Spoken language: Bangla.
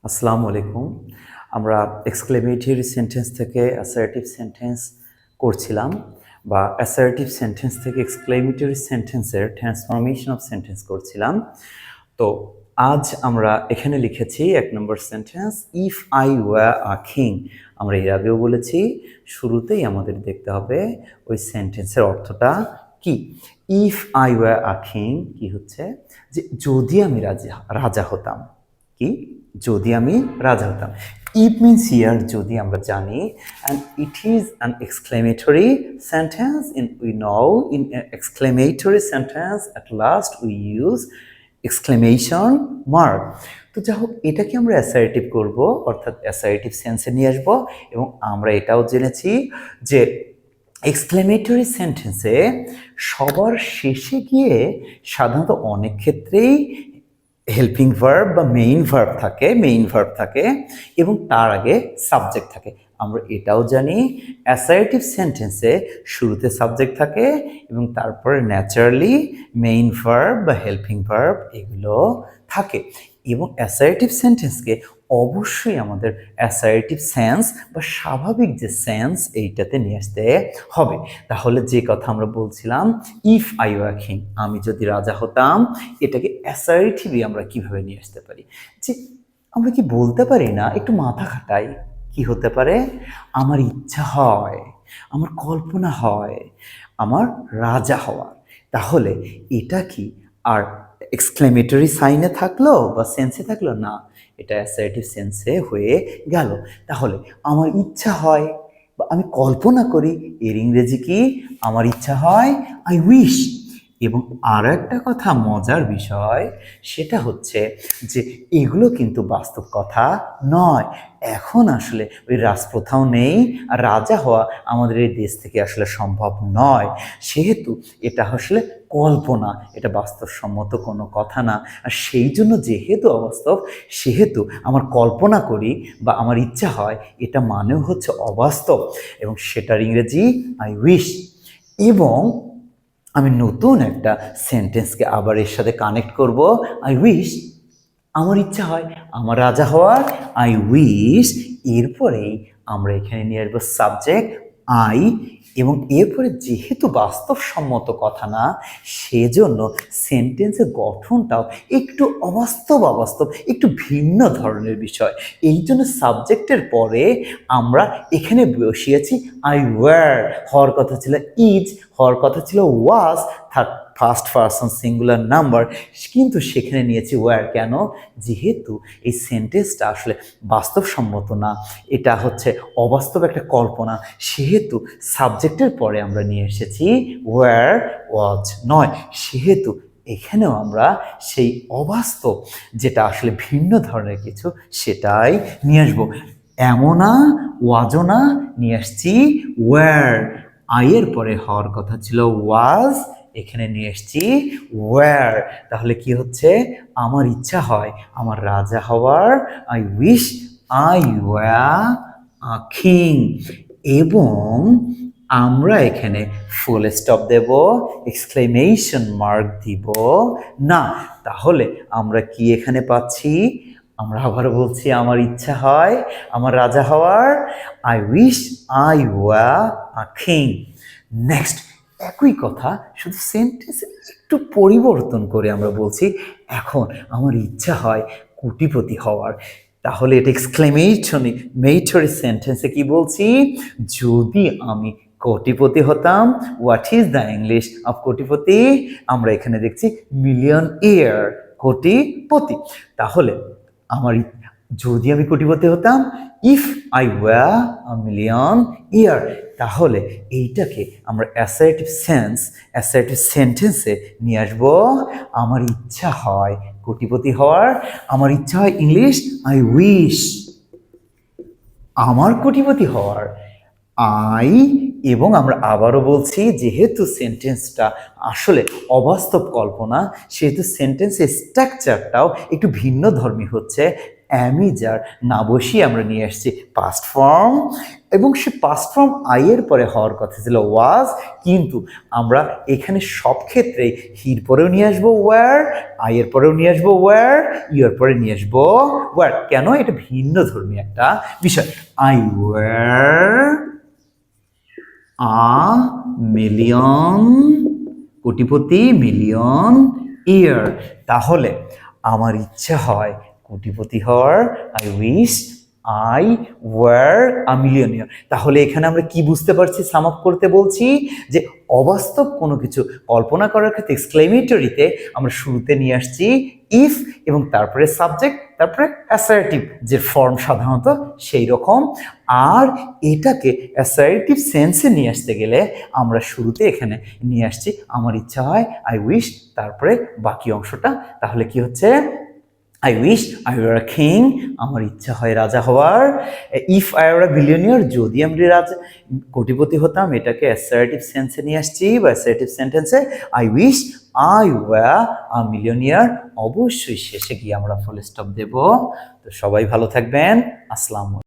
আসসালামু আলাইকুম। আমরা এক্সক্লেমেটরি সেন্টেন্স থেকে অ্যাসার্টিভ সেন্টেন্স করছিলাম বা অ্যাসার্টিভ সেন্টেন্স থেকে এক্সক্লেমেটরি সেন্টেন্সের ট্রান্সফরমেশন অফ সেন্টেন্স করছিলাম। তো আজ আমরা এখানে লিখেছি ১ number sentence, if I were a king. আমরা এর আগেও বলেছি, শুরুতেই আমাদের দেখতে হবে ওই সেন্টেন্সের অর্থটা কি। If I were a king কি হচ্ছে, যে যদি আমি রাজা হতাম। কি? যদি আমি রাজা হতাম। ইট মিনস হিয়ার যদি আমরা জানি, and it is an exclamatory sentence. We know in an exclamatory sentence at last we use exclamation mark. তো যাই হোক, এটাকে আমরা অ্যাসার্টিভ করব, অর্থাৎ অ্যাসার্টিভ সেন্সে নিয়ে আসবো। এবং আমরা এটাও জেনেছি যে এক্সক্লেমেটরি সেন্টেন্সে সবার শেষে গিয়ে সাধারণত অনেক ক্ষেত্রেই হেল্পিং ভার্ব বা মেইন ভার্ব থাকে এবং তার আগে সাবজেক্ট থাকে। আমরা এটাও জানি অ্যাসার্টিভ সেন্টেন্সে শুরুতে সাবজেক্ট থাকে এবং তারপরে ন্যাচারালি মেইন ভার্ব বা হেল্পিং ভার্ব এগুলো থাকে। এবং অ্যাসার্টিভ সেন্টেন্সকে অবশ্যই আমাদের অ্যাসার্টিভ সেন্স বা স্বাভাবিক যে সেন্স এইটাতে নিয়ে আসতে হবে। তাহলে যে কথা আমরা বলছিলাম, ইফ আই ওয়ার কিং, আমি যদি রাজা হতাম, এটাকে অ্যাসার্টিভলি আমরা কিভাবে নিয়ে আসতে পারি? যে আমরা কি বলতে পারি না, একটু মাথা খাটাই, কি হতে পারে? আমার ইচ্ছা হয়, আমার কল্পনা হয় আমার রাজা হওয়ার। তাহলে এটা কি আর এক্সক্লেমেটরি সাইনে থাকলো বা সেন্সে থাকলো না, এটা অ্যাসার্টিভ সেন্সে হয়ে গেল। তাহলে আমার ইচ্ছা হয় বা আমি কল্পনা করি, এর ইংরেজি কি? আমার ইচ্ছা হয়, আই উইশ। এবং আরও একটা কথা, মজার বিষয়, সেটা হচ্ছে যে এগুলো কিন্তু বাস্তব কথা নয়। এখন আসলে ওই রাজপ্রথাও নেই, আর রাজা হওয়া আমাদের এই দেশ থেকে আসলে সম্ভব নয়। সেহেতু এটা আসলে কল্পনা, এটা বাস্তবসম্মত কোনো কথা না। আর সেই জন্য যেহেতু অবাস্তব, সেহেতু আমার কল্পনা করি বা আমার ইচ্ছা হয়, এটা মানেও হচ্ছে অবাস্তব এবং সেটার ইংরেজি আই উইশ। এবং আমি নতুন একটা সেন্টেন্সকে আবার এর সাথে কানেক্ট করব, আই উইশ, আমার ইচ্ছা হয় আমার রাজা হওয়ার, আই উইশ। এরপরেই আমরা এখানে নিয়ে আসবো সাবজেক্ট আই, এবং এরপরে যেহেতু বাস্তবসম্মত কথা না, সেজন্য সেন্টেন্সের গঠনটাও একটু অবাস্তব, একটু ভিন্ন ধরনের বিষয়। এই জন্য সাবজেক্টের পরে আমরা এখানে বসিয়েছি আই ওয়্যার। হওয়ার কথা ছিল ইজ, হওয়ার কথা ছিল ওয়াজ, ফার্স্ট পারসন সিঙ্গুলার নাম্বার, কিন্তু সেখানে নিয়েছি ওয়্যার। কেন? যেহেতু এই সেন্টেন্সটা আসলে বাস্তবসম্মত না, এটা হচ্ছে অবাস্তব একটা কল্পনা, সেহেতু সাবজেক্টের পরে আমরা নিয়ে এসেছি ওয়্যার, ওয়াজ নয়। সেহেতু এখানেও আমরা সেই অবাস্তব, যেটা আসলে ভিন্ন ধরনের কিছু, সেটাই নিয়ে আসবো। এমনা, ওয়াজও না, নিয়ে আসছি ওয়্যার। আয়ের পরে হওয়ার কথা ছিল ওয়াজ, এখানে নিয়ে এসছি ওয়্যার। তাহলে কি হচ্ছে? আমার ইচ্ছা হয় আমার রাজা হওয়ার, I wish I were a king. এবং আমরা এখানে ফুল স্টপ দেব, এক্সক্লেমেশন মার্ক দিব না। তাহলে আমরা কি এখানে পাচ্ছি? আমরা আবার বলছি, আমার ইচ্ছা হয় আমার রাজা হওয়ার, I wish I were a king. Next একই কথা, শুধু সেন্টেন্স একটু পরিবর্তন করে আমরা বলছি, এখন আমার ইচ্ছা হয় কোটিপতি হওয়ার। তাহলে এটা এক্সক্লেমেটরি সেন্টেন্সে কি বলছি? যদি আমি কোটিপতি হতাম, what is the English of কোটিপতি? আমরা এখানে দেখছি মিলিয়ন ইয়ার, কোটিপতি। তাহলে আমার যদি আমি কোটিপতি হতাম, if I were a millionaire, তাহলে এইটাকে আমরা অ্যাসার্টিভ সেন্টেন্সে নিয়ে আসবো, আমার ইচ্ছা হয় কোটিপতি হওয়ার, আমার ইচ্ছা হয় ইংলিশ আই উইশ আমার কোটিপতি হওয়ার, আই। এবং আমরা আবারও বলছি, যেহেতু সেন্টেন্সটা আসলে অবাস্তব কল্পনা, সেহেতু সেন্টেন্সের স্ট্রাকচারটাও একটু ভিন্ন ধর্মী হচ্ছে। অ্যামিজার না বসিয়ে আমরা নিয়ে আসছি পাস্ট ফর্ম, এবং সে পাস্ট ফর্ম আই এর পরে হওয়ার কথা ছিল ওয়াজ, কিন্তু আমরা এখানে সব ক্ষেত্রেই হির পরেও নিয়ে আসবো ওয়্যার, আই এর পরেও নিয়ে আসবো ওয়্যার, ইউ এর পরে নিয়ে আসবো ওয়্যার। কেন? এটা ভিন্ন ধর্মী একটা বিষয়। আই ওয়্যার আ মিলিয়ন, কোটিপতি, মিলিয়ন, ইয়ার। তাহলে আমার ইচ্ছা হয় কোটিপতি হওয়ার, I wish I were a millionaire. তাহলে এখানে আমরা কি বুঝতে পারছি? সাম আপ করতে বলছি যে অবাস্তব কোনো কিছু কল্পনা করার ক্ষেত্রে এক্সক্লেমেটরিতে আমরা শুরুতে নিয়ে আসছি ইফ এবং তারপরে সাবজেক্ট, তারপরে অ্যাসার্টিভ যে ফর্ম সাধারণত সেই রকম। আর এটাকে অ্যাসার্টিভ সেন্সে নিয়ে আসতে গেলে আমরা শুরুতে এখানে নিয়ে আসছি আমার ইচ্ছা হয়, আই উইশ, তারপরে বাকি অংশটা। তাহলে কি হচ্ছে? I wish I were a king, আমার ইচ্ছা হয় রাজা হওয়ার। If I were a billionaire, যদি আমি রাজা কোটিপতি হতাম, এটাকে অ্যাসার্টিভ সেন্সে নিয়ে আসছি বা অ্যাসার্টিভ সেন্টেন্সে। I wish I were a millionaire. অবশ্যই শেষে গিয়ে আমরা ফুল স্টপ দেব। তো সবাই ভালো থাকবেন। আসসালামু আলাইকুম।